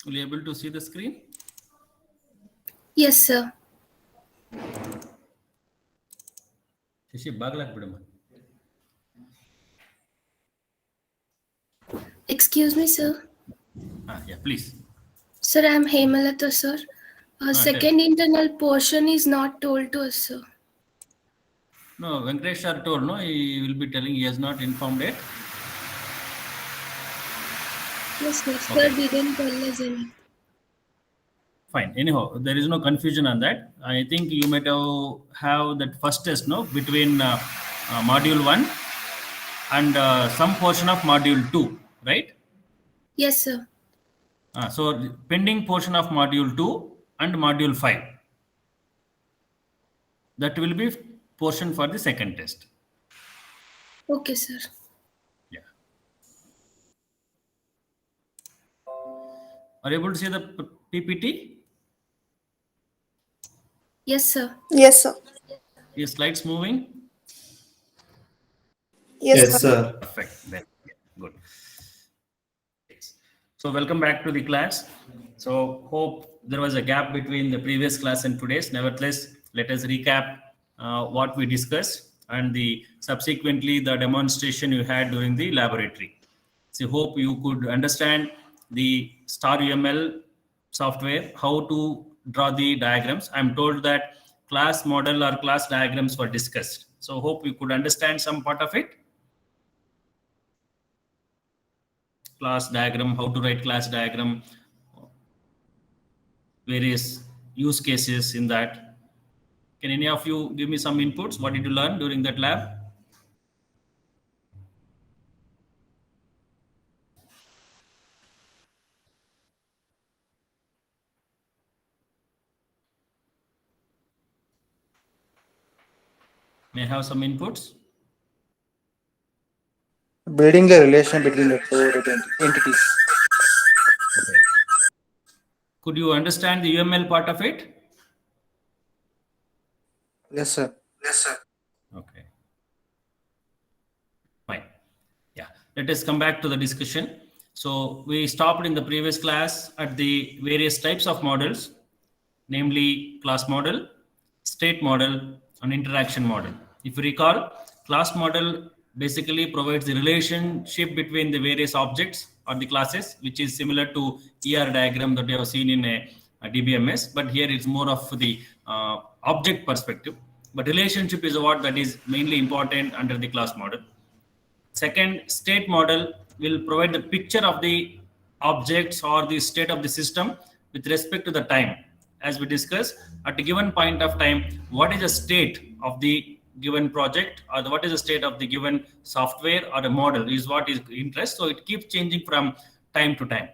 Will you able to see the screen? Yes, sir. Excuse me, sir. Yeah, please. Sir, I am Hemalata, sir. Second internal portion is not told to us, sir. No, Venkatesh sir told, no, he will be telling, he has not informed it. Yes, sir. Okay. Sir didn't tell us anything. Fine. Anyhow, there is no confusion on that. I think you might have that first test, no, between module 1 and some portion of module 2, right? Yes, sir. So pending portion of module 2 and module 5. That will be portion for the second test. Okay, sir. Yeah. Are you able to see the PPT? Yes, sir. Yes, sir. Is slides moving? Yes, sir. Perfect. Then, yeah, good. So welcome back to the class. So hope there was a gap between the previous class and today's. Nevertheless, let us recap what we discussed and the subsequently the demonstration you had during the laboratory. So hope you could understand the Star UML software, how to draw the diagrams. I'm told that class model or class diagrams were discussed. So hope you could understand some part of it. Class diagram, how to write class diagram, various use cases in that. Can any of you give me some inputs? What did you learn during that lab? May I have some inputs? Building a relation between the two entities. Okay. Could you understand the UML part of it? Yes, sir. Yes, sir. Okay. Fine. Yeah. Let us come back to the discussion. So we stopped in the previous class at the various types of models, namely class model, state model, and interaction model. If you recall, class model basically provides the relationship between the various objects or the classes, which is similar to ER diagram that you have seen in a DBMS, but here it's more of the object perspective. But relationship is what that is mainly important under the class model. Second, state model will provide the picture of the objects or the state of the system with respect to the time. As we discussed, at a given point of time, what is the state of the given project or what is the state of the given software or a model is what is interest. So it keeps changing from time to time.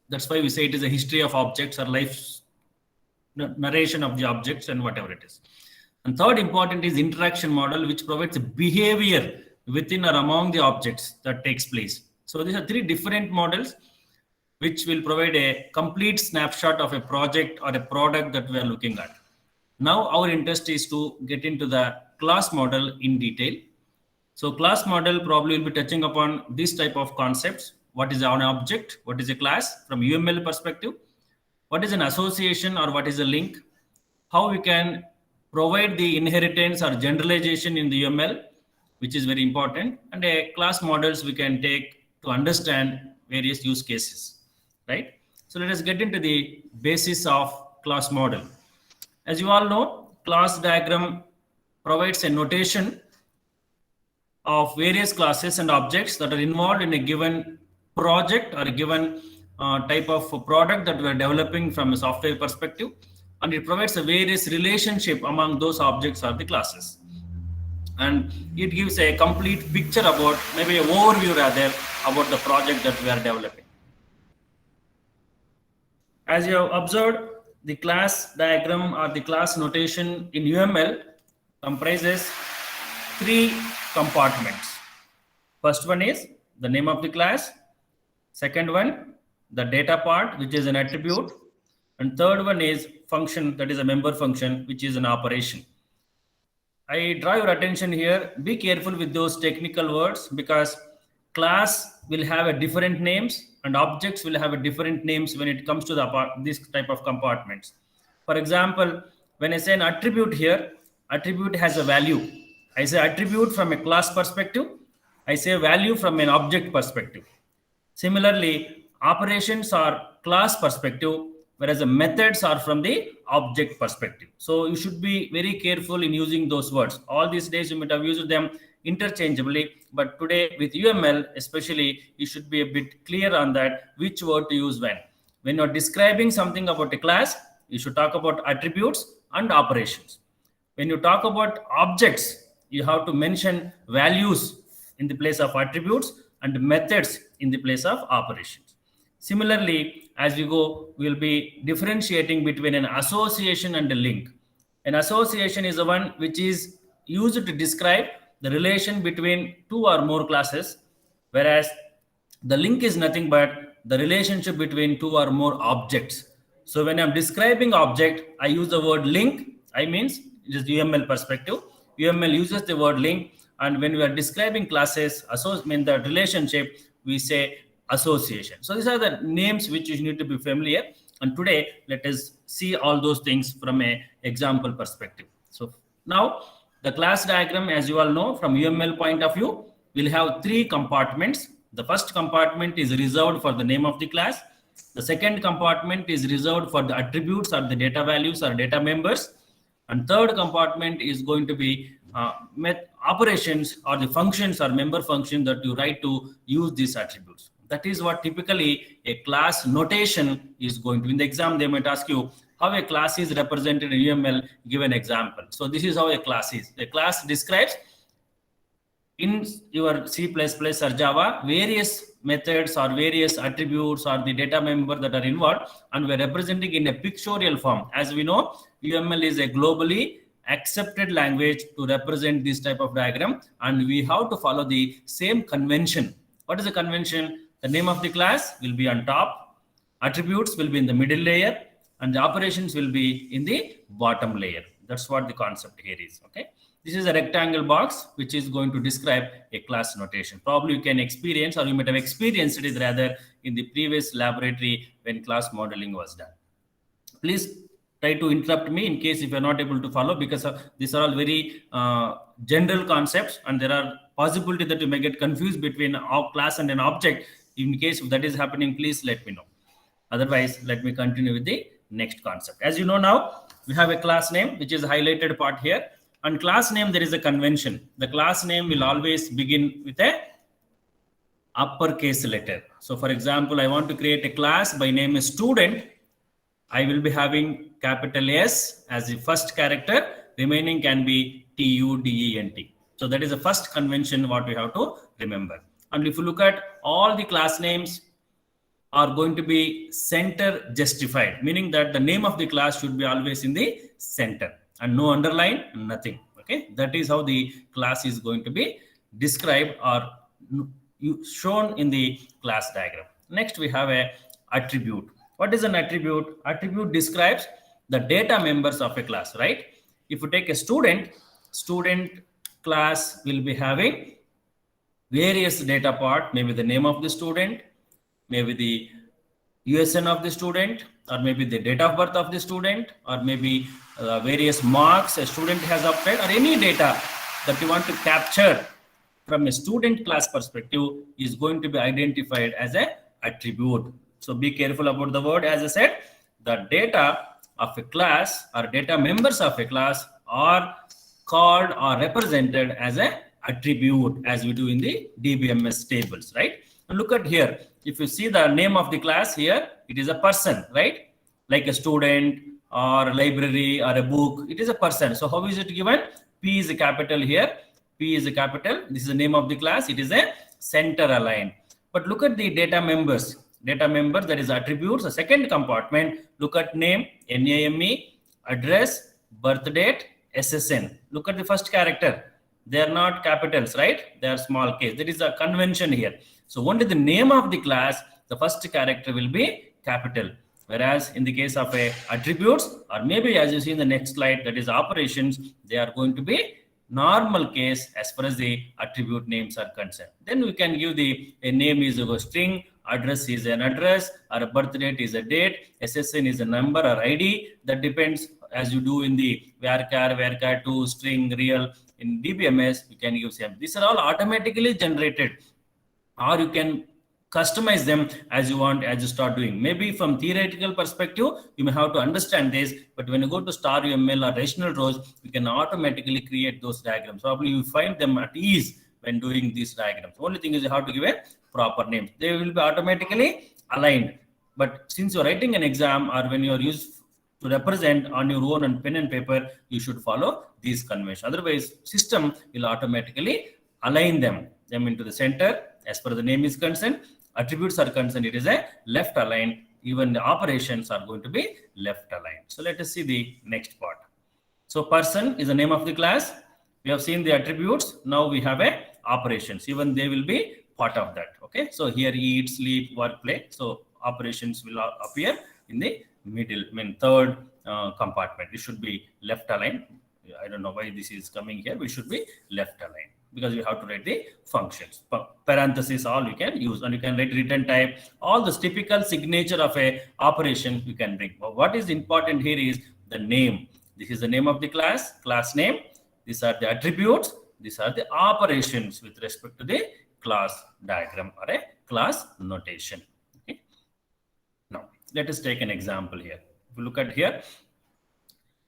That's why we say it is a history of objects or life narration of the objects and whatever it is. And third important is interaction model, which provides a behavior within or among the objects that takes place. So these are three different models which will provide a complete snapshot of a project or a product that we are looking at. Now our interest is to get into the class model in detail. So class model probably will be touching upon this type of concepts. What is an object? What is a class from UML perspective? What is an association or what is a link? How we can provide the inheritance or generalization in the UML, which is very important, and a class models we can take to understand various use cases, right? So let us get into the basis of class model. As you all know, class diagram provides a notation of various classes and objects that are involved in a given project or a given type of product that we are developing from a software perspective, and it provides a various relationship among those objects or the classes, and it gives a complete picture about, maybe an overview rather, about the project that we are developing. As you have observed, the class diagram or the class notation in UML comprises three compartments. First one is the name of the class. Second one, the data part, which is an attribute. And third one is function, that is a member function, which is an operation. I draw your attention here. Be careful with those technical words because class will have a different names and objects will have a different names when it comes to this type of compartments. For example, when I say an attribute here, attribute has a value. I say attribute from a class perspective. I say value from an object perspective. Similarly, operations are class perspective, whereas the methods are from the object perspective. So you should be very careful in using those words. All these days you might have used them interchangeably, but today with UML especially, you should be a bit clear on that, which word to use when. When you're describing something about a class, you should talk about attributes and operations. When you talk about objects, you have to mention values in the place of attributes and methods in the place of operations. Similarly, as we go, we'll be differentiating between an association and a link. An association is the one which is used to describe the relation between two or more classes, whereas the link is nothing but the relationship between two or more objects. So when I'm describing object, I use the word link. I means it is UML perspective. UML uses the word link. And when we are describing classes, the relationship, we say association. So these are the names which you need to be familiar. And today, let us see all those things from an example perspective. So now, the class diagram, as you all know, from UML point of view, will have three compartments. The first compartment is reserved for the name of the class. The second compartment is reserved for the attributes or the data values or data members. And third compartment is going to be operations or the functions or member function that you write to use these attributes. That is what typically a class notation is going to. In the exam, they might ask you how a class is represented in UML, give an example. So this is how a class is. A class describes in your C++ or Java various methods or various attributes or the data member that are involved, and we're representing in a pictorial form. As we know, UML is a globally accepted language to represent this type of diagram, and we have to follow the same convention. What is the convention? The name of the class will be on top, attributes will be in the middle layer, and the operations will be in the bottom layer. That's what the concept here is. Okay. This is a rectangle box which is going to describe a class notation. Probably you can experience, or you might have experienced it rather in the previous laboratory when class modeling was done. Please try to interrupt me in case if you're not able to follow, because these are all very general concepts and there are possibility that you may get confused between a class and an object. In case if that is happening, please let me know. Otherwise, let me continue with the next concept. As you know now, we have a class name which is highlighted part here. And class name, there is a convention. The class name will always begin with a uppercase letter. So for example, I want to create a class by name is student. I will be having capital S as the first character. Remaining can be TUDENT. So that is the first convention what we have to remember. And if you look at all the class names are going to be center justified, meaning that the name of the class should be always in the center. And no underline, nothing. Okay, that is how the class is going to be described or shown in the class diagram. Next, we have a attribute. What is an attribute? Attribute describes the data members of a class, right? If you take a student class will be having various data part, maybe the name of the student, maybe the USN of the student, or maybe the date of birth of the student, or maybe various marks a student has obtained, or any data that you want to capture from a student class perspective is going to be identified as an attribute. So be careful about the word. As I said, the data of a class or data members of a class are called or represented as an attribute, as we do in the DBMS tables, right? And look at here. If you see the name of the class here, it is a person, right? Like a student or a library or a book, it is a person. So how is it given? P is a capital here. P is a capital. This is the name of the class. It is a center aligned. But look at the data members. Data member, that is attributes. The second compartment, look at name, NAME, address, birth date, SSN. Look at the first character. They are not capitals, right? They are small case. There is a convention here. So only the name of the class, the first character will be capital. Whereas in the case of attributes, or maybe as you see in the next slide, that is operations, they are going to be normal case as far as the attribute names are concerned. Then we can give a name is a string, address is an address, or a birth date is a date, SSN is a number or ID. That depends as you do in the varchar2, string, real. In DBMS, you can use them. These are all automatically generated, or you can customize them as you want as you start doing. Maybe from theoretical perspective, you may have to understand this, but when you go to star UML or rational rows, you can automatically create those diagrams. Probably you find them at ease when doing these diagrams. The only thing is you have to give a proper name. They will be automatically aligned. But since you're writing an exam or when you're used to represent on your own and pen and paper, you should follow these conventions. Otherwise, system will automatically align them into the center. As per the name is concerned, attributes are concerned, it is a left aligned. Even the operations are going to be left aligned. So let us see the next part. So person is the name of the class. We have seen the attributes. Now we have a operations. Even they will be part of that. Okay. So here eat, sleep, work, play. So operations will appear in the middle, third compartment. It should be left aligned. I don't know why this is coming here. We should be left aligned because we have to write the functions. Parentheses, all you can use, and you can write return type. All this typical signature of a operation you can bring. But what is important here is the name. This is the name of the class name. These are the attributes. These are the operations with respect to the class diagram or a class notation. Okay. Now, let us take an example here. If you look at here,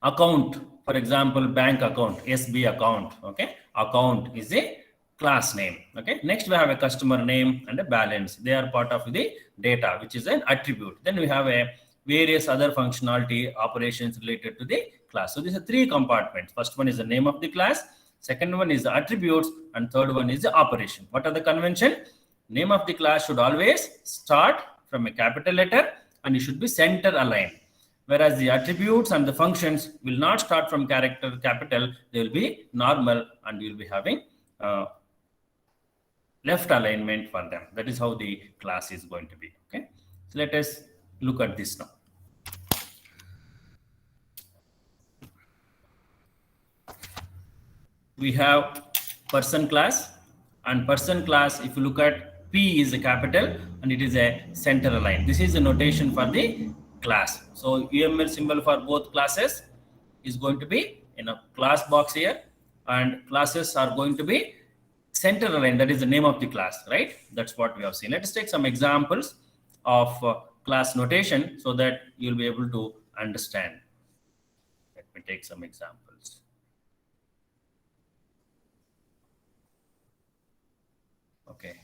account, for example, bank account, SB account. Okay, account is a class name. Okay, next we have a customer name and a balance. They are part of the data, which is an attribute. Then we have a various other functionality operations related to the class. So these are three compartments. First one is the name of the class. Second one is the attributes, and third one is the operation. What are the convention? Name of the class should always start from a capital letter, and it should be center aligned. Whereas the attributes and the functions will not start from capital, they will be normal, and you will be having left alignment for them. That is how the class is going to be. Okay, so let us look at this now. We have person class, and person class, if you look at P is a capital and it is a center aligned. This is the notation for the class. So UML symbol for both classes is going to be in a class box here, and classes are going to be center aligned. That is the name of the class, right? That's what we have seen. Let us take some examples of class notation so that you'll be able to understand. Let me take some examples. Okay,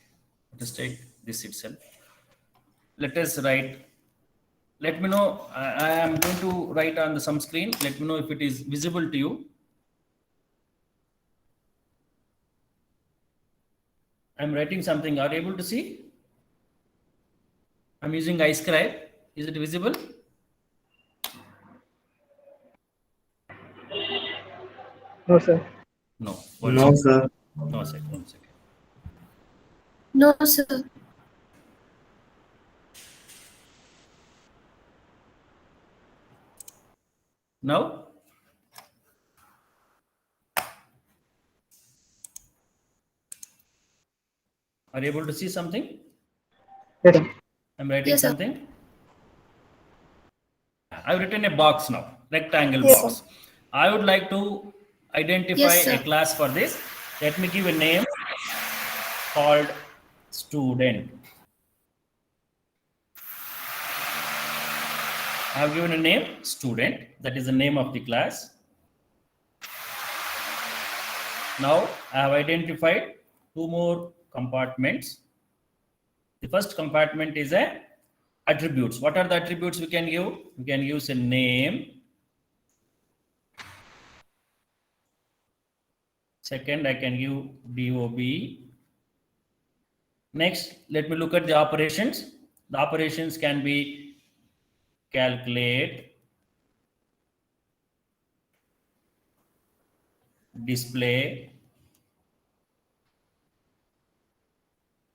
let us take this itself. Let us write. Let me know. I am going to write on some screen. Let me know if it is visible to you. I'm writing something. Are you able to see? I'm using iScribe. Is it visible? No, sir. No. No, sir. No, second. 1 second. No, sir. Now? Are you able to see something? Yes, sir. I'm writing Yes, sir. something. I've written a box now, rectangle Yes, box. I would like to identify Yes, sir. a class for this. Let me give a name called student. I have given a name student. That is the name of the class. Now I have identified two more compartments. The first compartment is a attributes. What are the attributes we can give? We can use a name. Second, I can give DOB. Next, let me look at the operations. The operations can be calculate, display.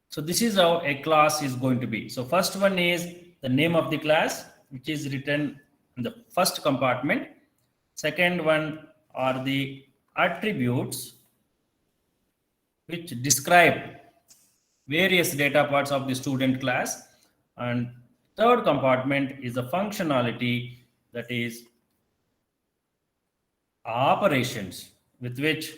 So this is how a class is going to be. So first one is the name of the class, which is written in the first compartment. Second one are the attributes which describe various data parts of the student class, and third compartment is the functionality, that is operations with which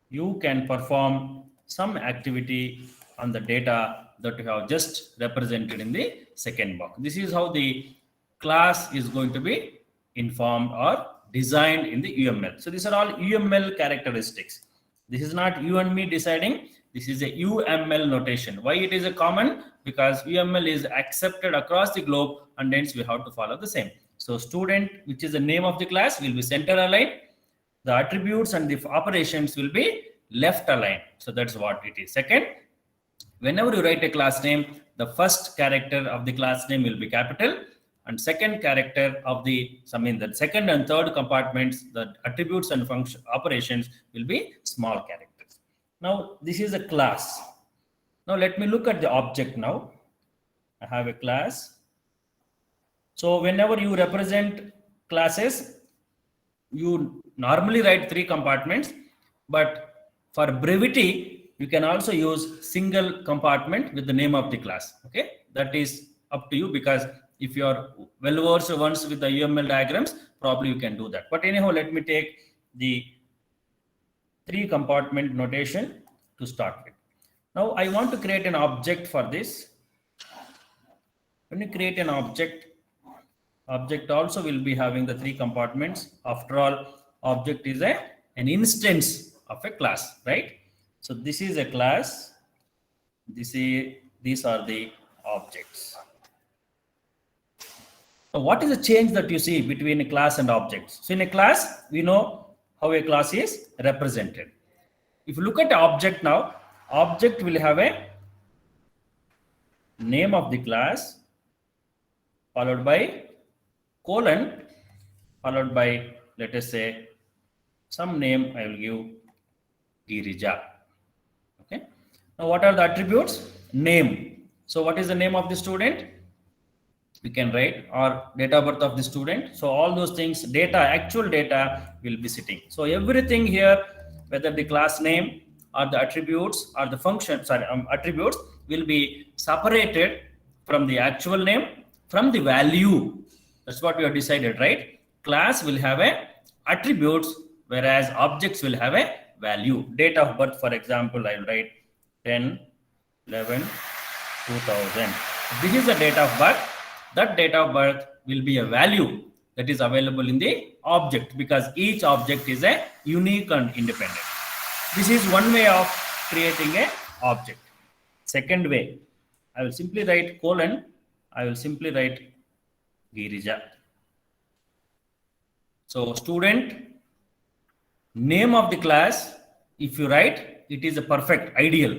you can perform some activity on the data that you have just represented in the second box. This is how the class is going to be informed or designed in the UML. So these are all UML characteristics. This is not you and me deciding. This is a UML notation. Why it is a common? Because UML is accepted across the globe, and hence we have to follow the same. So student, which is the name of the class, will be center aligned. The attributes and the operations will be left aligned. So that's what it is. Second, whenever you write a class name, the first character of the class name will be capital, and second character of the second and third compartments, the attributes and function operations will be small characters. Now this is a class. Now let me look at the object now. I have a class. So whenever you represent classes, you normally write 3 compartments, but for brevity, you can also use single compartment with the name of the class. Okay, that is up to you, because if you are well versed once with the UML diagrams, probably you can do that. But anyhow, let me take the 3 compartment notation to start with. Now I want to create an object for this. When you create an object also will be having the 3 compartments. After all, object is an instance of a class, right? So this is a class. These are the objects. So what is the change that you see between a class and objects? So in a class, we know how a class is represented. If you look at the object now, object will have a name of the class followed by colon, followed by, let us say, some name I will give Girija. Okay. Now what are the attributes? Name. So what is the name of the student? We can write, or date of birth of the student. So all those things, data, actual data will be sitting. So everything here, whether the class name or the attributes or the function, attributes will be separated from the actual name, from the value. That's what we have decided, right? Class will have a attributes, whereas objects will have a value. Date of birth, for example, I will write 10/11/2000. This is the date of birth. That date of birth will be a value that is available in the object, because each object is a unique and independent. This is one way of creating a object. Second way, I will simply write colon. I will simply write Girija. So student, name of the class, if you write, it is a perfect, ideal.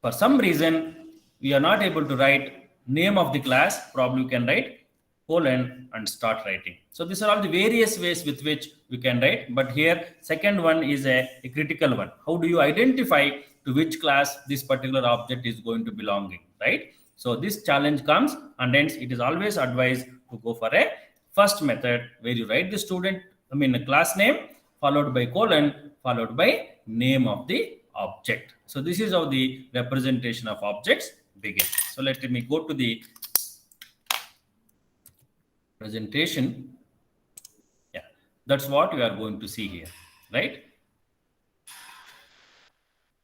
For some reason, we are not able to write name of the class, probably you can write colon and start writing. So these are all the various ways with which we can write. But here, second one is a critical one. How do you identify to which class this particular object is going to belong in, right? So this challenge comes, and hence it is always advised to go for a first method where you write the student, the class name, followed by colon, followed by name of the object. So this is how the representation of objects begins. So let me go to the presentation. Yeah, that's what we are going to see here, right?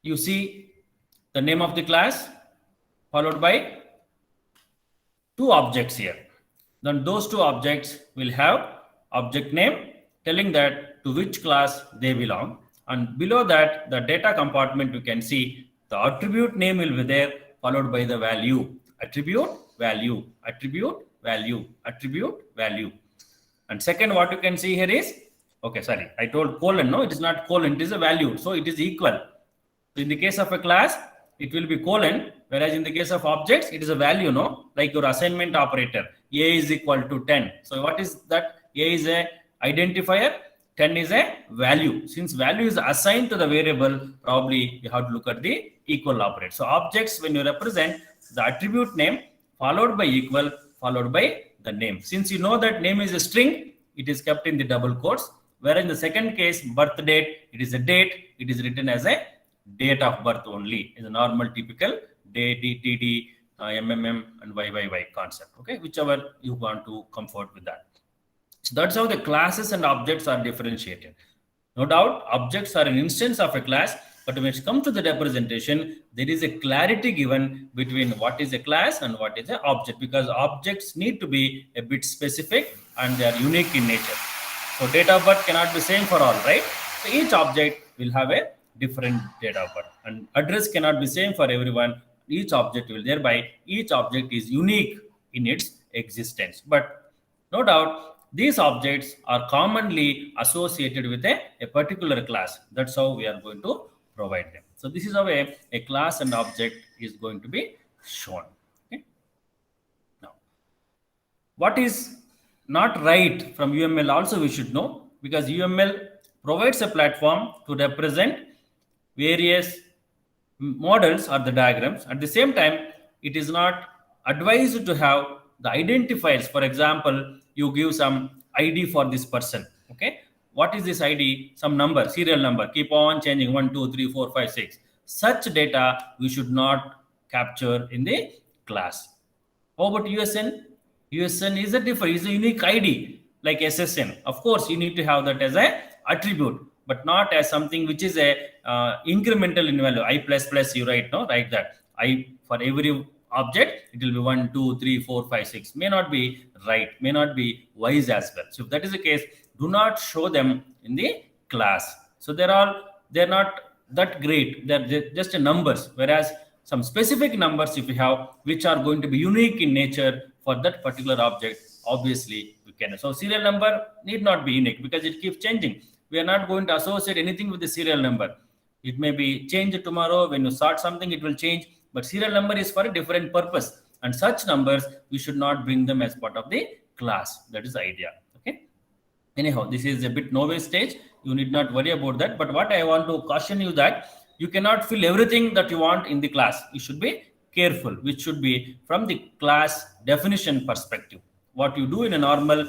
You see the name of the class followed by 2 objects here. Then those 2 objects will have object name telling that to which class they belong. And below that, the data compartment, you can see the attribute name will be there, followed by the value. Attribute, value, attribute, value, attribute, value. And second, what you can see here is, okay, sorry, I told colon. No, it is not colon, it is a value. So it is equal. So in the case of a class, it will be colon, whereas in the case of objects, it is a value, no? Like your assignment operator, A is equal to 10. So what is that? A is a identifier, 10 is a value. Since value is assigned to the variable, probably you have to look at the equal operator. So objects, when you represent the attribute name, followed by equal, followed by the name. Since you know that name is a string, it is kept in the double quotes. Whereas in the second case, birth date, it is a date, it is written as a date of birth only, is a normal typical day, DTD, MMM, and YYY concept. Okay, whichever you want to comfort with that. So that's how the classes and objects are differentiated. No doubt, objects are an instance of a class, but when it comes to the representation, there is a clarity given between what is a class and what is an object, because objects need to be a bit specific and they are unique in nature. So date of birth cannot be same for all, right? So each object will have a different date of birth, and address cannot be same for everyone. Each object will, thereby each object is unique in its existence. But no doubt, these objects are commonly associated with a particular class. That's how we are going to provide them. So this is how a class and object is going to be shown. Okay? Now, what is not right from UML also we should know, because UML provides a platform to represent various models or the diagrams. At the same time, it is not advised to have the identifiers. For example, you give some ID for this person. Okay, what is this ID? Some number, serial number, keep on changing 1, 2, 3, 4, 5, 6. Such data we should not capture in the class. How about USN? USN is is a unique ID like SSN. Of course, you need to have that as a attribute, but not as something which is a incremental in value. I plus plus you write, no, like that. I for every object, it will be 1, 2, 3, 4, 5, 6. May not be right, may not be wise as well. So if that is the case, do not show them in the class. So they're not that great. They're just a numbers. Whereas some specific numbers, if you have, which are going to be unique in nature for that particular object, obviously we can. So serial number need not be unique because it keeps changing. We are not going to associate anything with the serial number. It may be changed tomorrow. When you start something, it will change. But serial number is for a different purpose. And such numbers, we should not bring them as part of the class. That is the idea. Okay. Anyhow, this is a bit novice stage. You need not worry about that. But what I want to caution you that you cannot fill everything that you want in the class. You should be careful, which should be from the class definition perspective. What you do in a normal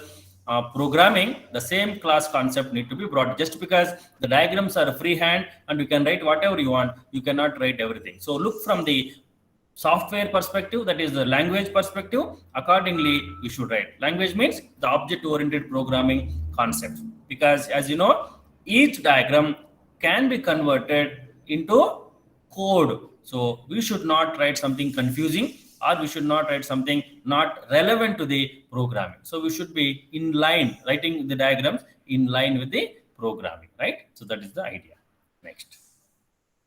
programming, the same class concept need to be brought. Just because the diagrams are freehand and you can write whatever you want, you cannot write everything. So look from the software perspective, that is the language perspective. Accordingly, you should write. Language means the object-oriented programming concept. Because as you know, each diagram can be converted into code. So we should not write something confusing, or we should not write something not relevant to the programming. So we should be in line, writing the diagrams in line with the programming, right? So that is the idea. Next.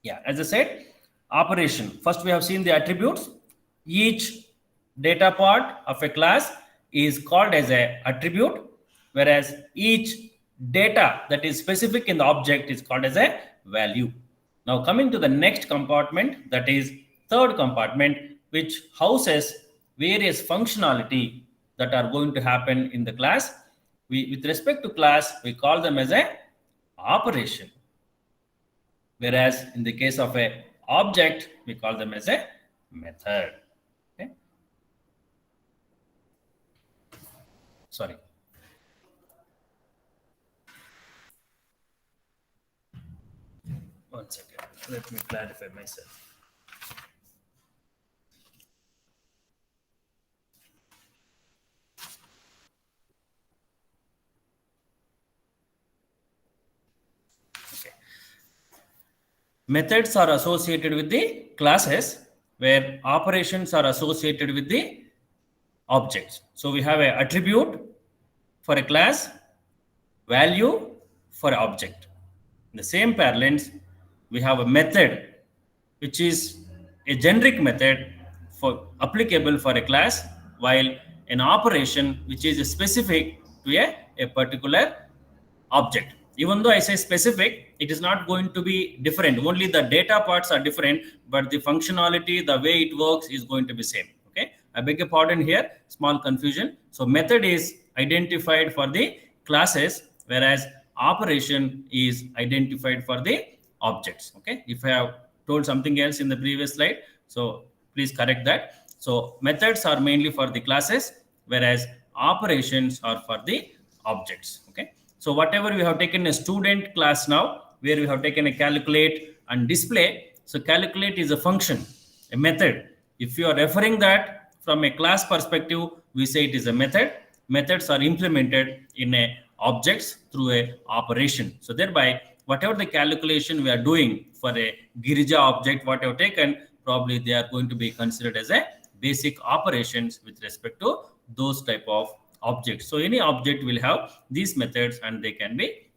Yeah, as I said, operation. First, we have seen the attributes. Each data part of a class is called as an attribute, whereas each data that is specific in the object is called as a value. Now coming to the next compartment, that is third compartment, which houses various functionality that are going to happen in the class. With respect to class, we call them as a operation. Whereas in the case of a object, we call them as a method. Okay. Sorry. One second. Let me clarify myself. Methods are associated with the classes, where operations are associated with the objects. So we have an attribute for a class, value for an object. In the same parlance, we have a method, which is a generic method for applicable for a class, while an operation, which is specific to a particular object. Even though I say specific, it is not going to be different. Only the data parts are different, but the functionality, the way it works is going to be same. Okay. I beg your pardon here, small confusion. So method is identified for the classes, whereas operation is identified for the objects. Okay. If I have told something else in the previous slide, so please correct that. So methods are mainly for the classes, whereas operations are for the objects. Okay. So whatever we have taken a student class now, where we have taken a calculate and display. So calculate is a function, a method. If you are referring that from a class perspective, we say it is a method. Methods are implemented in a objects through a operation. So thereby, whatever the calculation we are doing for a Girija object, what I have taken, probably they are going to be considered as a basic operations with respect to those type of objects. So any object will have these methods and they can be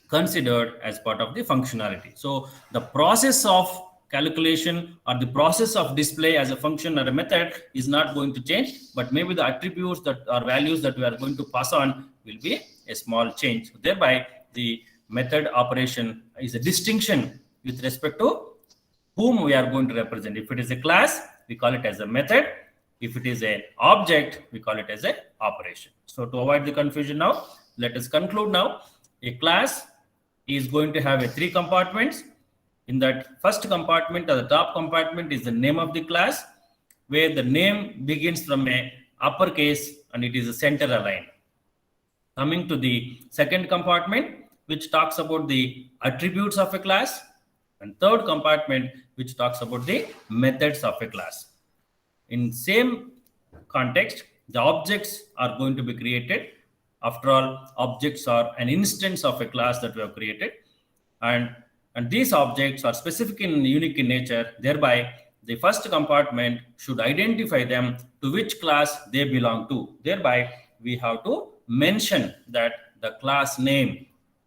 considered as part of the functionality. So the process of calculation or the process of display as a function or a method is not going to change, but maybe the attributes that are values that we are going to pass on will be a small change. So thereby the method operation is a distinction with respect to whom we are going to represent. If it is a class, we call it as a method. If it is an object, we call it as a operation. So to avoid the confusion now, let us conclude now. A class is going to have 3 compartments. In that first compartment, or the top compartment, is the name of the class, where the name begins from a uppercase and it is a center aligned. Coming to the second compartment, which talks about the attributes of a class, and third compartment, which talks about the methods of a class. In same context, the objects are going to be created. After all, objects are an instance of a class that we have created, and these objects are specific and unique in nature. Thereby, the first compartment should identify them to which class they belong to. Thereby, we have to mention that the class name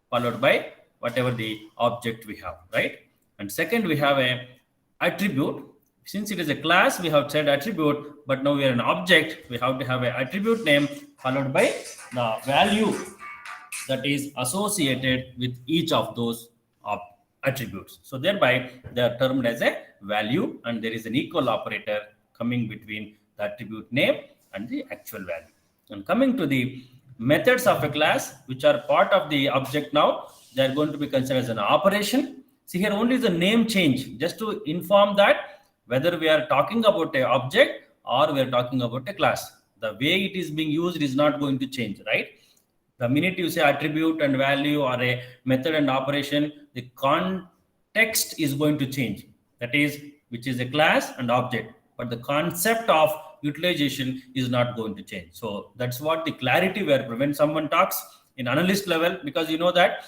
followed by whatever the object we have, right? And second, we have a attribute. Since it is a class, we have said attribute, but now we are an object. We have to have an attribute name followed by the value that is associated with each of those attributes. So thereby they are termed as a value, and there is an equal operator coming between the attribute name and the actual value. And coming to the methods of a class, which are part of the object now, they are going to be considered as an operation. See, here only the name change, just to inform that whether we are talking about an object or we are talking about a class. The way it is being used is not going to change, right? The minute you say attribute and value or a method and operation, the context is going to change. That is, which is a class and object, but the concept of utilization is not going to change. So that's what the clarity where when someone talks in analyst level, because you know that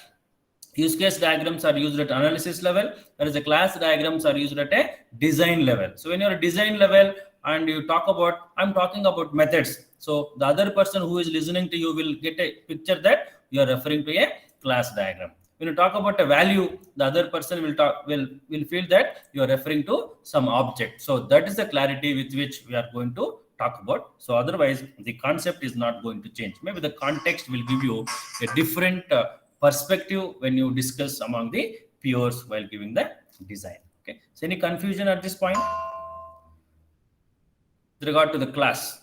use case diagrams are used at analysis level, whereas the class diagrams are used at a design level. So when you're at design level and you talk about, I'm talking about methods. So the other person who is listening to you will get a picture that you are referring to a class diagram. When you talk about a value, the other person will feel that you are referring to some object. So that is the clarity with which we are going to talk about. So otherwise, the concept is not going to change. Maybe the context will give you a different perspective when you discuss among the peers while giving the design. Okay. So any confusion at this point with regard to the class?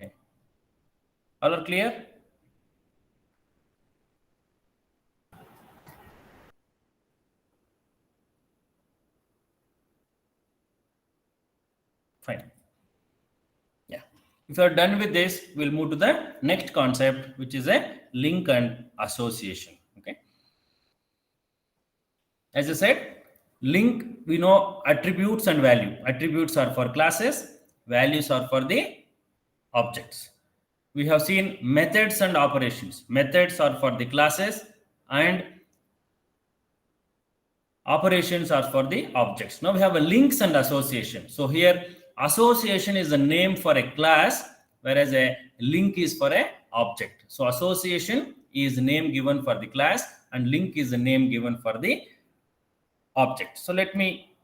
Okay. All are clear? Fine. Yeah. If you are done with this, we'll move to the next concept, which is a link and association. Okay. As I said, link, we know attributes and value. Attributes are for classes, values are for the objects. We have seen methods and operations. Methods are for the classes and operations are for the objects. Now we have a links and association. So here association is a name for a class, whereas a link is for a object. So association is a name given for the class and link is a name given for the object. So let me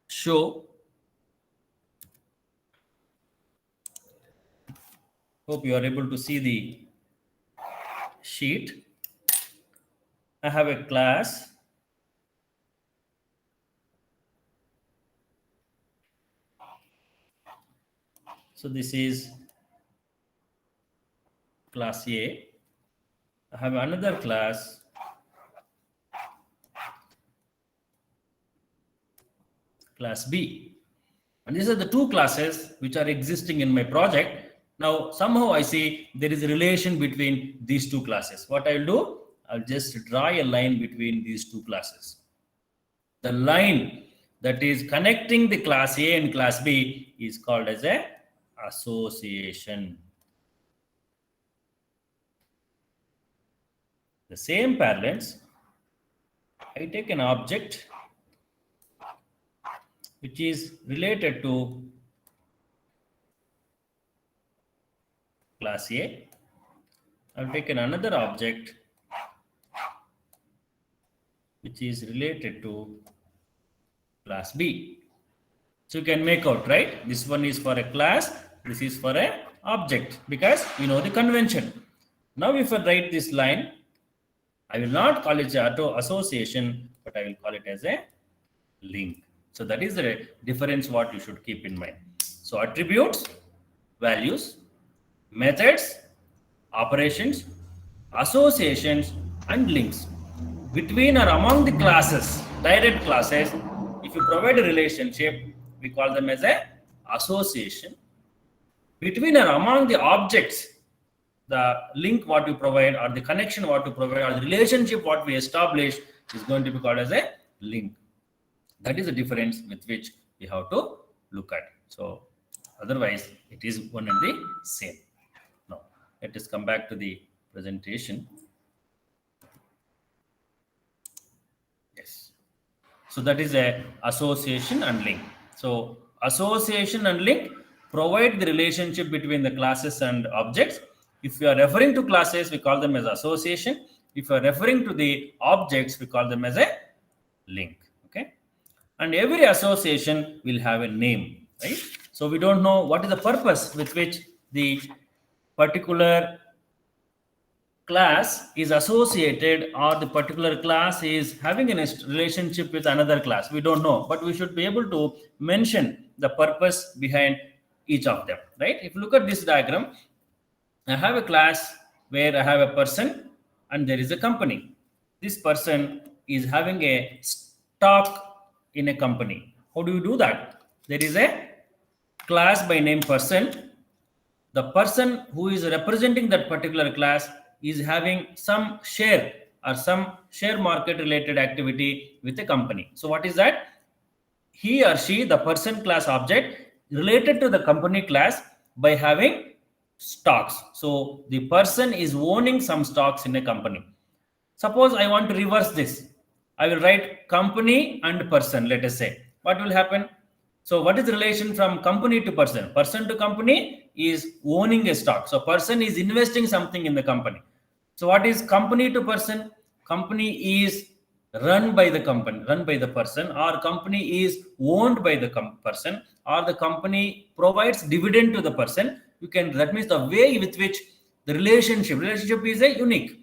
show. Hope you are able to see the sheet. I have a class. So this is class A. I have another class class B. And these are the two classes which are existing in my project. Now, somehow I see there is a relation between these two classes. What I'll do, I'll just draw a line between these two classes. The line that is connecting the class A and class B is called as a association. The same parlance, I take an object which is related to class A. I'll take another object which is related to class B. So you can make out, right? This one is for a class, this is for a object, because you know the convention. Now if I write this line, I will not call it auto association, but I will call it as a link. So that is the difference what you should keep in mind. So attributes, values, methods, operations, associations, and links. Between or among the classes, direct classes, if you provide a relationship, we call them as a association. Between or among the objects, the link what you provide, or the connection what you provide, or the relationship what we establish is going to be called as a link. That is the difference with which we have to look at. So otherwise it is one and the same. Now let us come back to the presentation. Yes. So that is a association and link. So association and link provide the relationship between the classes and objects. If we are referring to classes, we call them as association. If we are referring to the objects, we call them as a link. Okay. And every association will have a name, right? So we don't know what is the purpose with which the particular class is associated, or the particular class is having a relationship with another class. We don't know, but we should be able to mention the purpose behind each of them, right? If you look at this diagram, I have a class where I have a person and there is a company. This person is having a stock in a company. How do you do that? There is a class by name person. The person who is representing that particular class is having some share or some share market related activity with a company. So what is that? He or she, the person class object, related to the company class by having stocks. So the person is owning some stocks in a company. Suppose I want to reverse this. I will write company and person, let us say. What will happen? So what is the relation from company to person? Person to company is owning a stock. So person is investing something in the company. So what is company to person? Company is run by the company, run by the person, or company is owned by the person, or the company provides dividend to the person. You can, that means the way with which the relationship is a unique.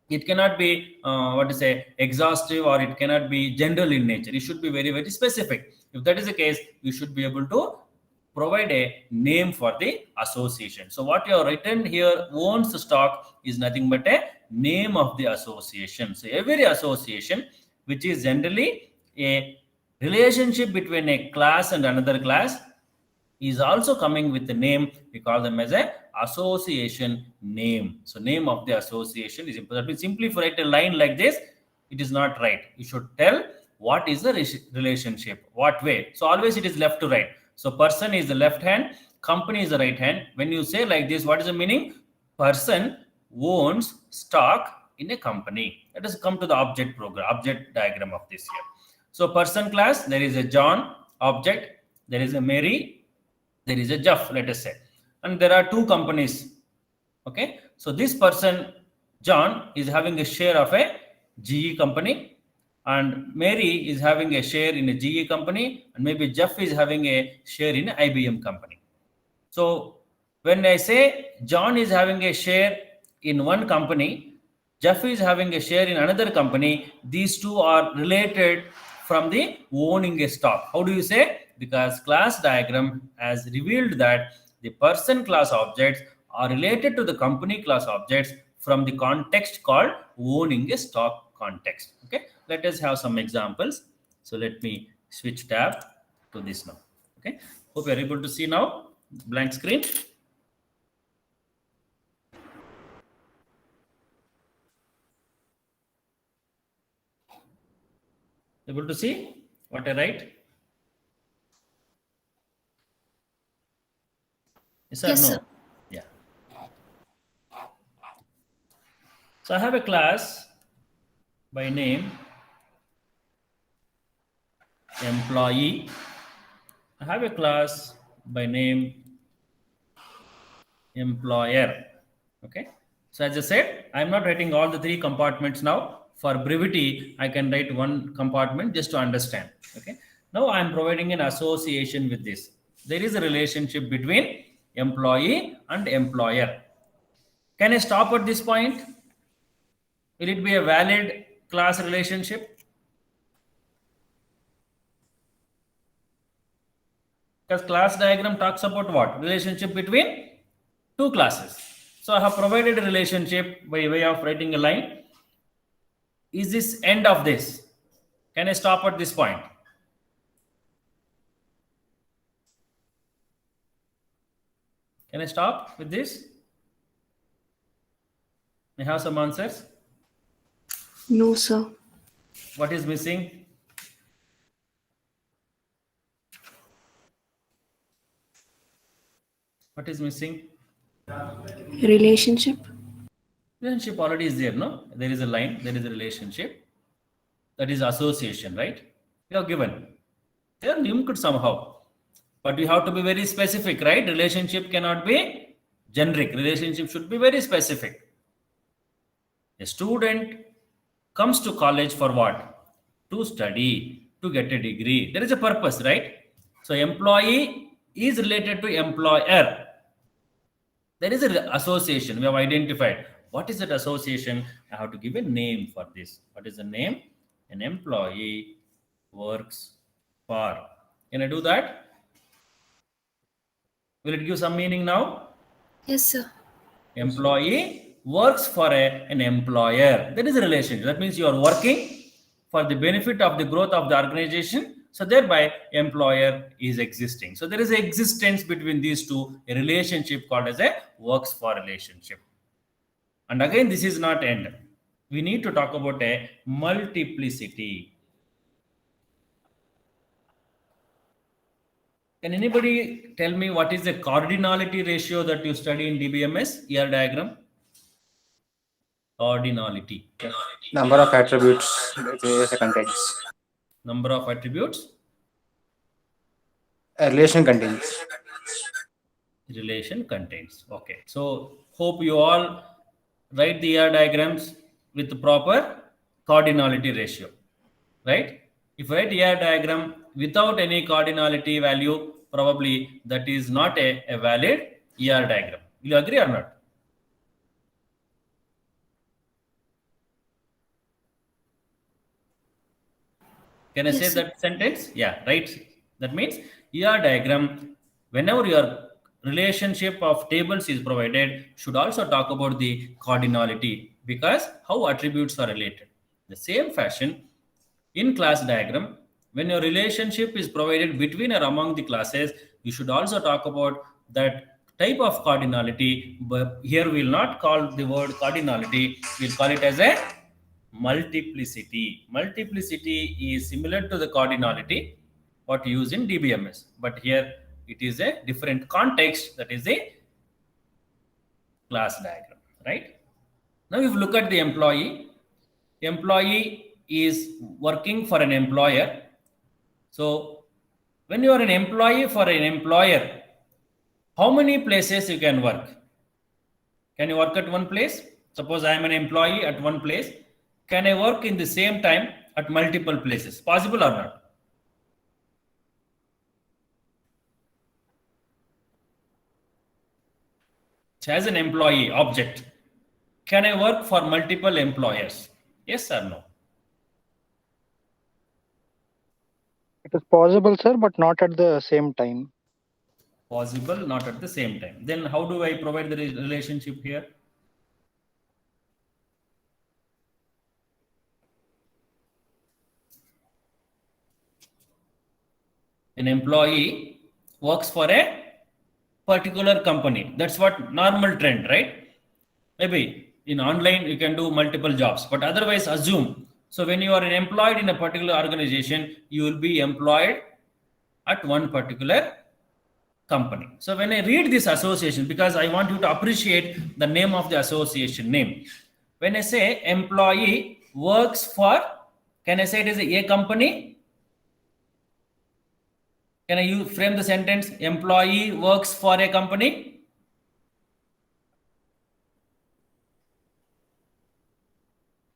It cannot be exhaustive, or it cannot be general in nature. It should be very, very specific. If that is the case, you should be able to provide a name for the association. So what you have written here, owns the stock, is nothing but a name of the association. So every association, which is generally a relationship between a class and another class, is also coming with the name. We call them as a association name. So name of the association is important. Simply for write a line like this, it is not right. You should tell what is the relationship, what way. So always it is left to right. So person is the left hand, company is the right hand. When you say like this, what is the meaning? Person owns stock in a company. Let us come to the object diagram of this here. So person class, there is a John object, there is a Mary, there is a Jeff, let us say, and there are two companies. Okay, so this person John is having a share of a GE company, and Mary is having a share in a GE company, and maybe Jeff is having a share in an IBM company. So when I say John is having a share in one company, Jeff is having a share in another company, these two are related from the owning a stock. How do you say? Because class diagram has revealed that the person class objects are related to the company class objects from the context called owning a stock context. Okay, let us have some examples. So let me switch tab. to this now. Okay, hope you're able to see now. Blank screen. Able to see what I write? Yes or Yes, no? sir. Yeah. So I have a class by name employee. I have a class by name employer. Okay. So as I said, I'm not writing all the three compartments now. For brevity, I can write one compartment just to understand. Okay. Now I'm providing an association with this. There is a relationship between employee and employer. Can I stop at this point? Will it be a valid class relationship? Because class diagram talks about what? Relationship between two classes. So I have provided a relationship by way of writing a line. Is this end of this? Can I stop at this point? Can I stop with this? I have some answers. No, sir. What is missing? What is missing? Relationship. Relationship already is there, no? There is a line, there is a relationship. That is association, right? You have given. They are linked somehow. But you have to be very specific, right? Relationship cannot be generic. Relationship should be very specific. A student comes to college for what? To study, to get a degree. There is a purpose, right? So employee is related to employer. There is an association. We have identified. What is that association? I have to give a name for this. What is the name? An employee works for. Can I do that? Will it give some meaning now? Yes, sir. Employee works for an employer. That is a relationship. That means you are working for the benefit of the growth of the organization. So thereby, employer is existing. So there is an existence between these two, a relationship called as a works for relationship. And again, this is not end. We need to talk about a multiplicity. Can anybody tell me what is the cardinality ratio that you study in DBMS, ER diagram? Cardinality. Number of attributes it contains. Number of attributes, A relation contains. relation contains. Okay. So hope you all write the ER diagrams with the proper cardinality ratio. Right? If you write ER diagram without any cardinality value, probably that is not a valid ER diagram. Will you agree or not? Can I Yes, say sir. that sentence? Yeah, right. That means ER diagram, whenever your relationship of tables is provided, should also talk about the cardinality because how attributes are related. The same fashion, in class diagram, when your relationship is provided between or among the classes, you should also talk about that type of cardinality. But here we will not call the word cardinality, we'll call it as a multiplicity. Multiplicity is similar to the cardinality, what you use in DBMS, but here it is a different context, that is a class diagram, right? Now, if you look at the employee is working for an employer. So, when you are an employee for an employer, how many places you can work? Can you work at one place? Suppose I am an employee at one place. Can I work in the same time at multiple places? Possible or not? As an employee object, can I work for multiple employers? Yes or no? It is possible, sir, but not at the same time. Possible, not at the same time. Then how do I provide the relationship here? an employee works for a particular company. That's what normal trend, right? Maybe in online you can do multiple jobs, but otherwise assume. So when you are employed in a particular organization, you will be employed at one particular company. So when I read this association, because I want you to appreciate the name of the association name. When I say employee works for, can I say it is a company? Can I frame the sentence? Employee works for a company.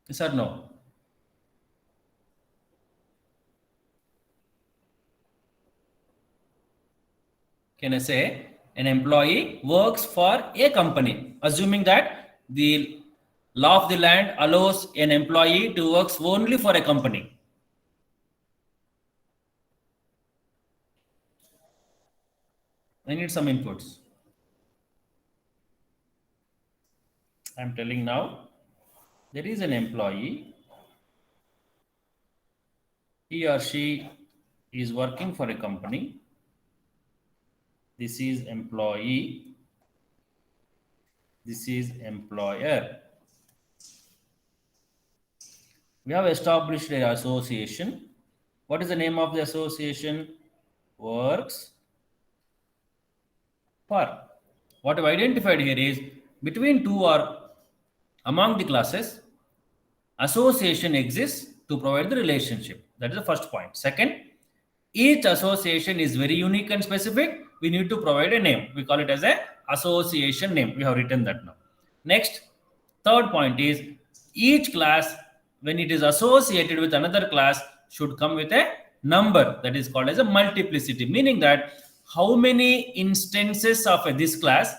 Yes or no? Can I say an employee works for a company, assuming that the law of the land allows an employee to work only for a company. I need some inputs. I'm telling now, there is an employee. He or she is working for a company. This is employee. This is employer. We have established an association. What is the name of the association? Works for. What I've identified here is between two or among the classes, association exists to provide the relationship. That is the first point. Second, each association is very unique and specific. We need to provide a name. We call it as a association name. We have written that now. Next, third point is each class, when it is associated with another class, should come with a number that is called as a multiplicity, meaning that how many instances of this class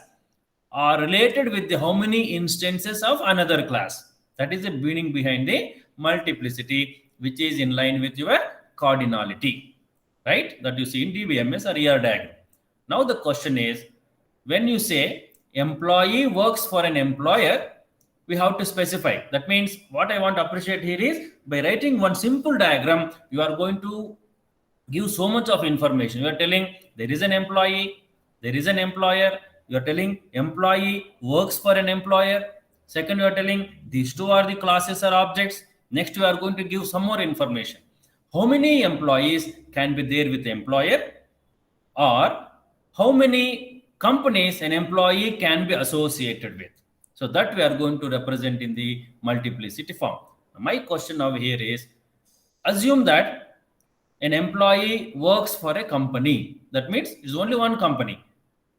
are related with the how many instances of another class. That is the meaning behind the multiplicity, which is in line with your cardinality, right? That you see in DBMS or ER diagram. Now the question is, when you say employee works for an employer, we have to specify. That means what I want to appreciate here is by writing one simple diagram, you are going to give so much of information. You are telling there is an employee, there is an employer. You are telling employee works for an employer. Second, you are telling these two are the classes or objects. Next, you are going to give some more information. How many employees can be there with the employer, or how many companies an employee can be associated with. So that we are going to represent in the multiplicity form. My question over here is, assume that an employee works for a company. That means it's only one company.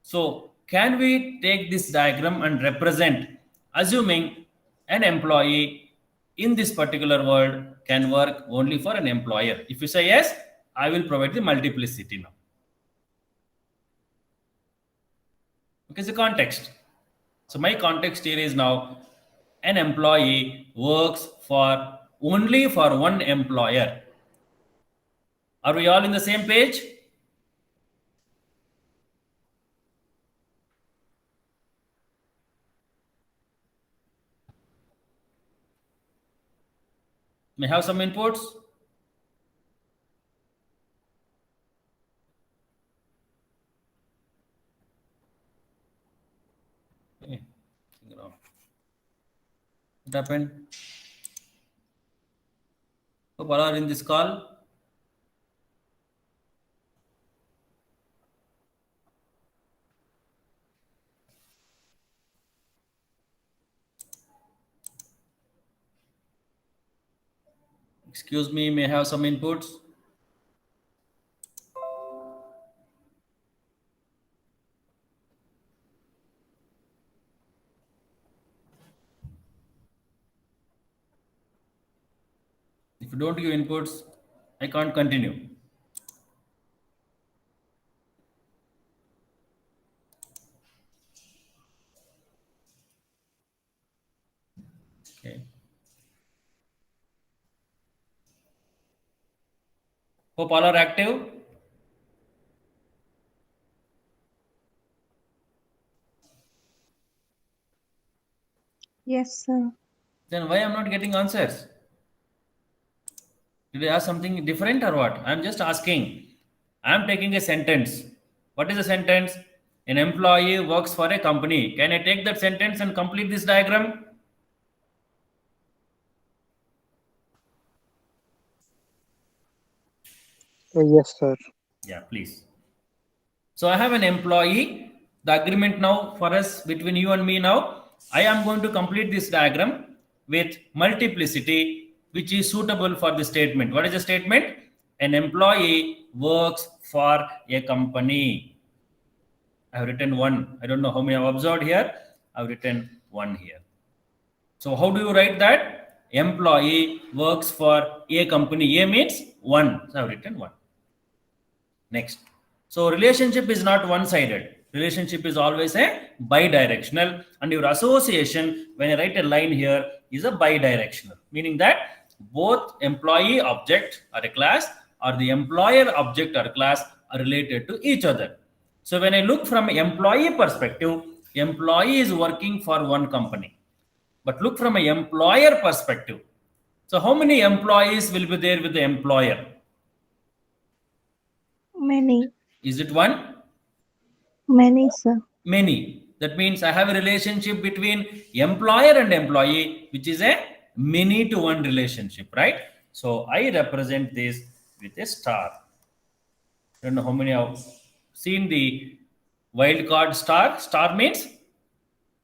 So can we take this diagram and represent, assuming an employee in this particular world can work only for an employer? If you say yes, I will provide the multiplicity now. Okay, the context. So my context here is now an employee works for only for one employer. Are we all in the same page? May I have some inputs? Okay. What happened? Hope all are in this call. Excuse me, may I have some inputs? If you don't give inputs, I can't continue. Okay. Hope all are active. Yes, sir. Then why I'm not getting answers? Did I ask something different or what? I'm just asking. I am taking a sentence. What is a sentence? An employee works for a company. Can I take that sentence and complete this diagram? Yes, sir. Yeah, please. So I have an employee. The agreement now for us between you and me now, I am going to complete this diagram with multiplicity, which is suitable for the statement. What is the statement? An employee works for a company. I have written one. I don't know how many I have observed here. I have written one here. So how do you write that? Employee works for a company. A means one. So I have written one. Next. So relationship is not one-sided. Relationship is always a bidirectional, and your association, when you write a line here, is a bidirectional, meaning that both employee object or a class or the employer object or class are related to each other. So when I look from employee perspective, employee is working for one company. But look from an employer perspective. So how many employees will be there with the employer? Many. Is it one? Many, sir. Many. That means I have a relationship between employer and employee, which is a many to one relationship, right? So I represent this with a star. I don't know how many have seen the wildcard star. Star means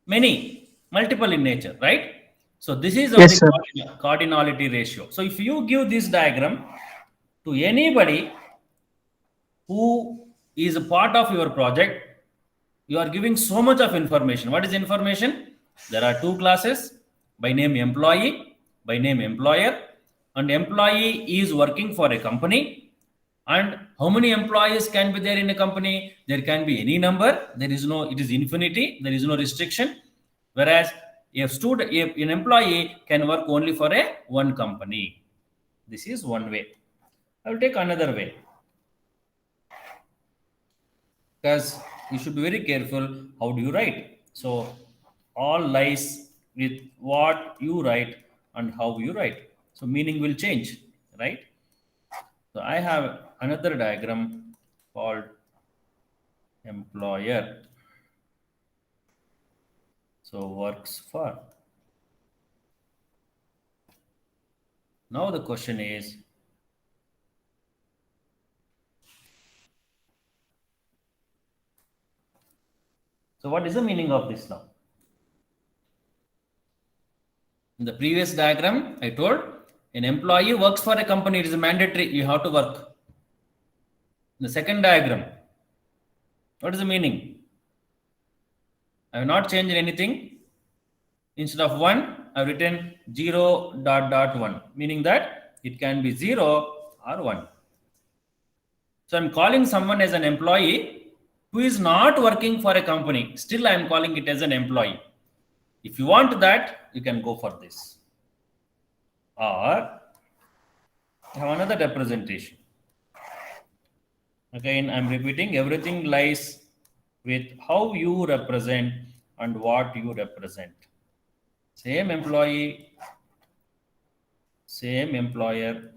many, multiple in nature, right? So this is of Yes, the sir. cardinality ratio. So if you give this diagram to anybody who is a part of your project, you are giving so much of information. What is information? There are two classes, by name employee, by name employer, and employee is working for a company. And how many employees can be there in a company? There can be any number. There is no, it is infinity. There is no restriction. Whereas an employee can work only for a one company. This is one way. I will take another way, because you should be very careful how do you write. So all lies with what you write and how you write. So meaning will change, right? So I have another diagram called employer. So works for. Now the question is, so what is the meaning of this now? In the previous diagram, I told an employee works for a company. It is mandatory. You have to work. In the second diagram, what is the meaning? I have not changed anything. Instead of 1, I have written 0.1, meaning that it can be 0 or 1. So I'm calling someone as an employee who is not working for a company. Still, I am calling it as an employee. If you want that, you can go for this. Or I have another representation. Again, I'm repeating, everything lies with how you represent and what you represent. Same employee, same employer.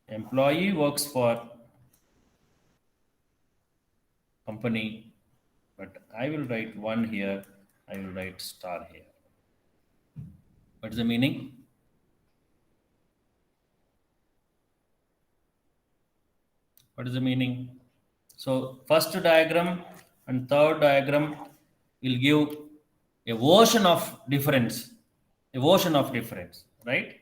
Employee works for company, but I will write 1 here, I will write star here. What is the meaning? What is the meaning? So first diagram and third diagram will give a ocean of difference, right?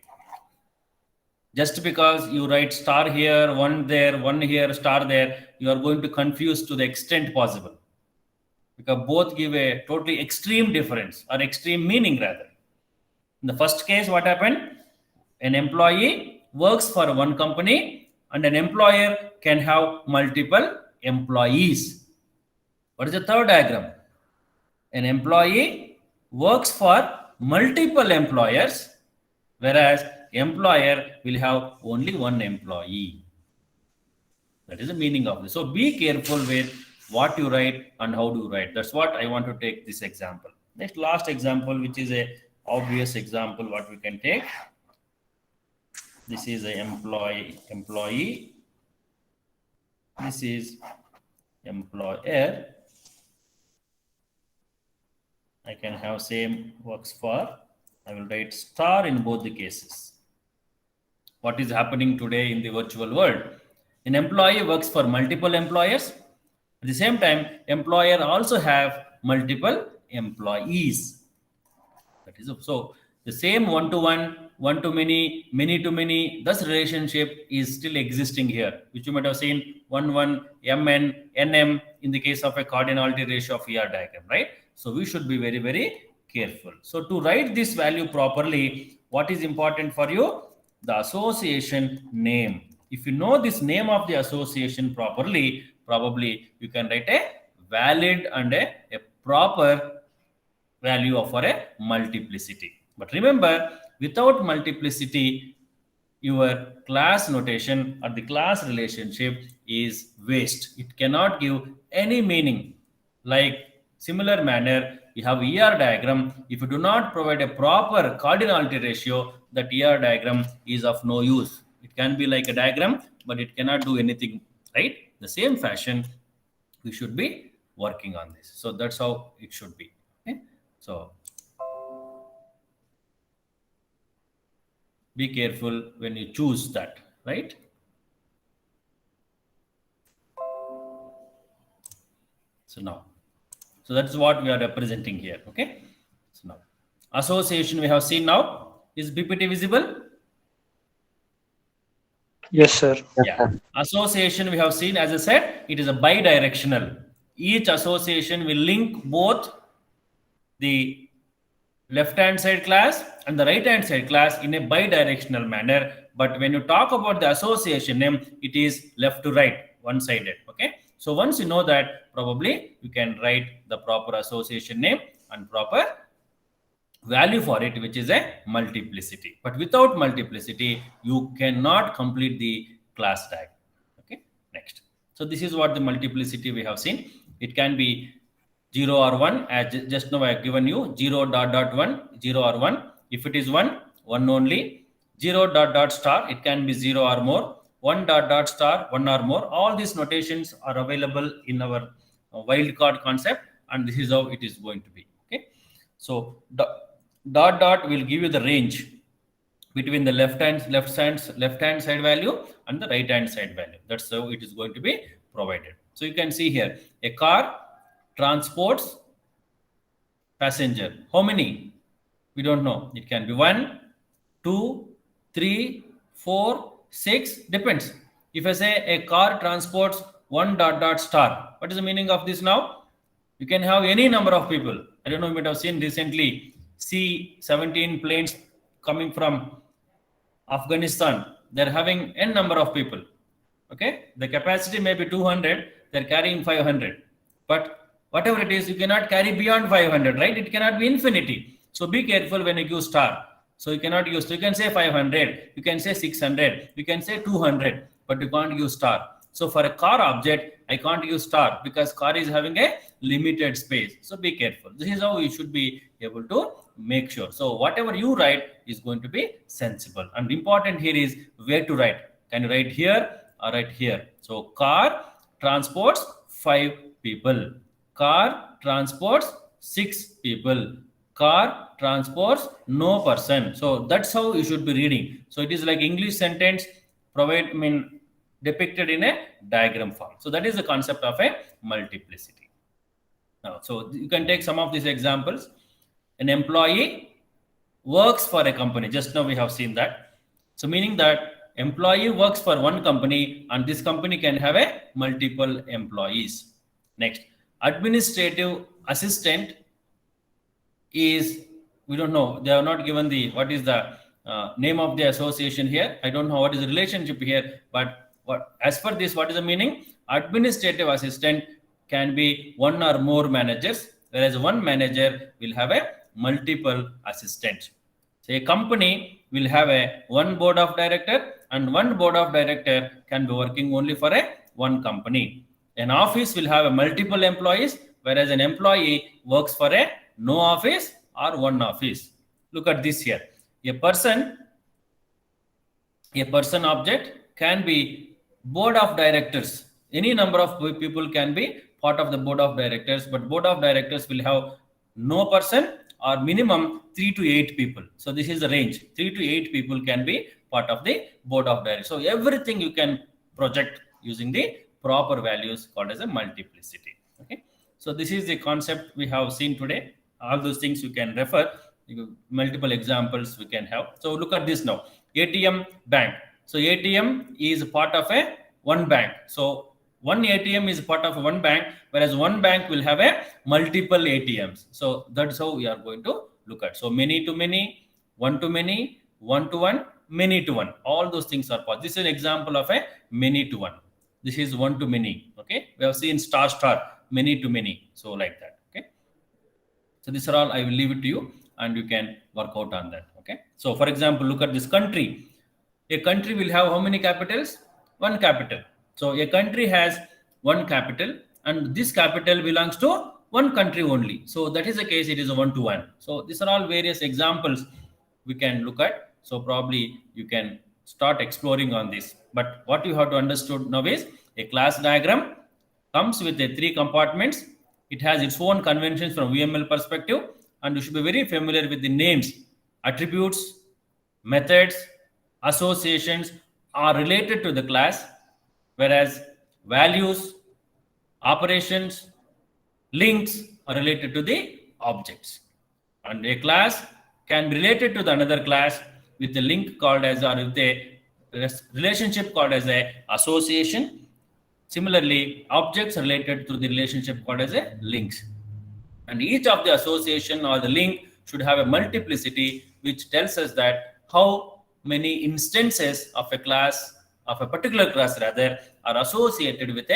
Just because you write star here, 1 there, 1 here, star there, you are going to confuse to the extent possible, because both give a totally extreme difference or extreme meaning rather. In the first case, what happened? An employee works for one company and an employer can have multiple employees. What is the third diagram? An employee works for multiple employers, whereas employer will have only one employee. That is the meaning of this. So be careful with what you write and how do you write. That's what I want to take this example. Next, last example, which is a obvious example, what we can take. This is a employee This is employer. I can have same works for. I will write star in both the cases. What is happening today in the virtual world? An employee works for multiple employers. At the same time, employer also have multiple employees. That is so the same one-to-one, one-to-many, many-to-many, thus relationship is still existing here, which you might have seen 1-1, Mn, Nm in the case of a cardinality ratio of ER diagram, right? So we should be very, very careful. So to write this value properly, what is important for you? The association name. If you know this name of the association properly, probably you can write a valid and a proper value for a multiplicity. But remember, without multiplicity, your class notation or the class relationship is waste. It cannot give any meaning. Like similar manner, you have ER diagram. If you do not provide a proper cardinality ratio, that ER diagram is of no use. It can be like a diagram, but it cannot do anything, right? The same fashion, we should be working on this. So that's how it should be. Okay? So be careful when you choose that, right? So now, so that's what we are representing here. Okay. So now, association we have seen now. Is BPT visible? Yes, sir. Yeah. Association we have seen, as I said, it is a bidirectional. Each association will link both the left-hand side class and the right-hand side class in a bidirectional manner. But when you talk about the association name, it is left to right, one-sided. Okay. So once you know that, probably you can write the proper association name and proper value for it, which is a multiplicity. But without multiplicity, you cannot complete the class tag. Okay. Next. So this is what the multiplicity we have seen. It can be 0 or 1, as just now I have given you 0 dot dot 1, 0 or 1. If it is 1, 1 only. 0 dot dot star, it can be 0 or more. 1 dot dot star, 1 or more. All these notations are available in our wildcard concept, and this is how it is going to be. Okay. So dot dot will give you the range between the left hand side value and the right hand side value. That's how it is going to be provided. So you can see here, a car transports passenger. How many? We don't know. It can be 1, 2, 3, 4, 6, depends. If I say a car transports 1 dot dot star, what is the meaning of this now? You can have any number of people. I don't know, you might have seen recently C-17 planes coming from Afghanistan. They're having n number of people. Okay, the capacity may be 200, they're carrying 500. But whatever it is, you cannot carry beyond 500, right? It cannot be infinity. So be careful when you use star. So you cannot use, so you can say 500, you can say 600, you can say 200, but you can't use star. So for a car object, I can't use star because car is having a limited space. So be careful. This is how you should be able to make sure. So whatever you write is going to be sensible. And important here is where to write. Can you write here or write here? So car transports 5 people. Car transports 6 people. Car transports no person. So that's how you should be reading. So it is like English sentence depicted in a diagram form. So that is the concept of a multiplicity. Now, so you can take some of these examples. An employee works for a company. Just now we have seen that. So meaning that employee works for one company and this company can have a multiple employees. Next, administrative assistant is, we don't know, they have not given the, what is the name of the association here. I don't know what is the relationship here, but as per this, what is the meaning? Administrative assistant can be one or more managers, whereas one manager will have a multiple assistants. So a company will have a one board of director, and one board of director can be working only for a one company. An office will have a multiple employees, whereas an employee works for a no office or one office. Look at this here. A person object can be board of directors. any number of people can be part of the board of directors, but board of directors will have no person or minimum 3 to 8 people. So this is the range. 3 to 8 people can be part of the board of directors. So everything you can project using the proper values called as a multiplicity. Okay. So this is the concept we have seen today. All those things you can refer. Multiple examples we can have. So look at this now. ATM bank. So ATM is part of a one bank. So one ATM is part of one bank, whereas one bank will have a multiple ATMs. So that's how we are going to look at. So many to many, one to many, one to one, many to one. All those things are possible. This is an example of a many to one. This is one to many. Okay, we have seen star, many to many. So like that. Okay. So these are all. I will leave it to you, and you can work out on that. Okay. So for example, look at this country. A country will have how many capitals? One capital. So a country has one capital, and this capital belongs to one country only. So that is the case. It is a 1-to-1. So these are all various examples we can look at. So probably you can start exploring on this. But what you have to understand now is a class diagram comes with a 3 compartments. It has its own conventions from UML perspective, and you should be very familiar with the names, attributes, methods, associations are related to the class, whereas values, operations, links are related to the objects. And a class can be related to the another class with a link called as, or with a relationship called as a association. Similarly, objects are related to the relationship called as a links. And each of the association or the link should have a multiplicity, which tells us that how many instances of a class, of a particular class rather, are associated with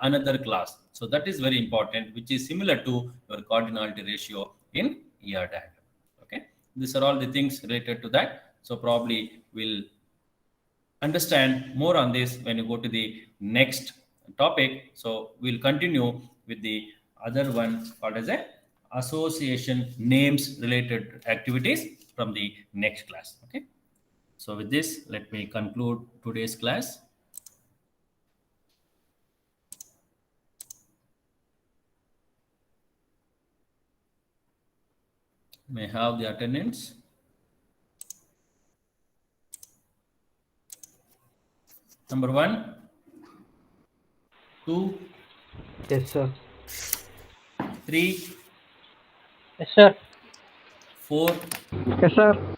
another class. So that is very important, which is similar to your cardinality ratio in ER diagram. Okay, these are all the things related to that. So probably we'll understand more on this when you go to the next topic. So we'll continue with the other one called as a association names related activities from the next class. Okay. So with this, let me conclude today's class. May have the attendance. Number 1, 2, Yes, sir. 3, Yes, sir. 4, Yes, sir.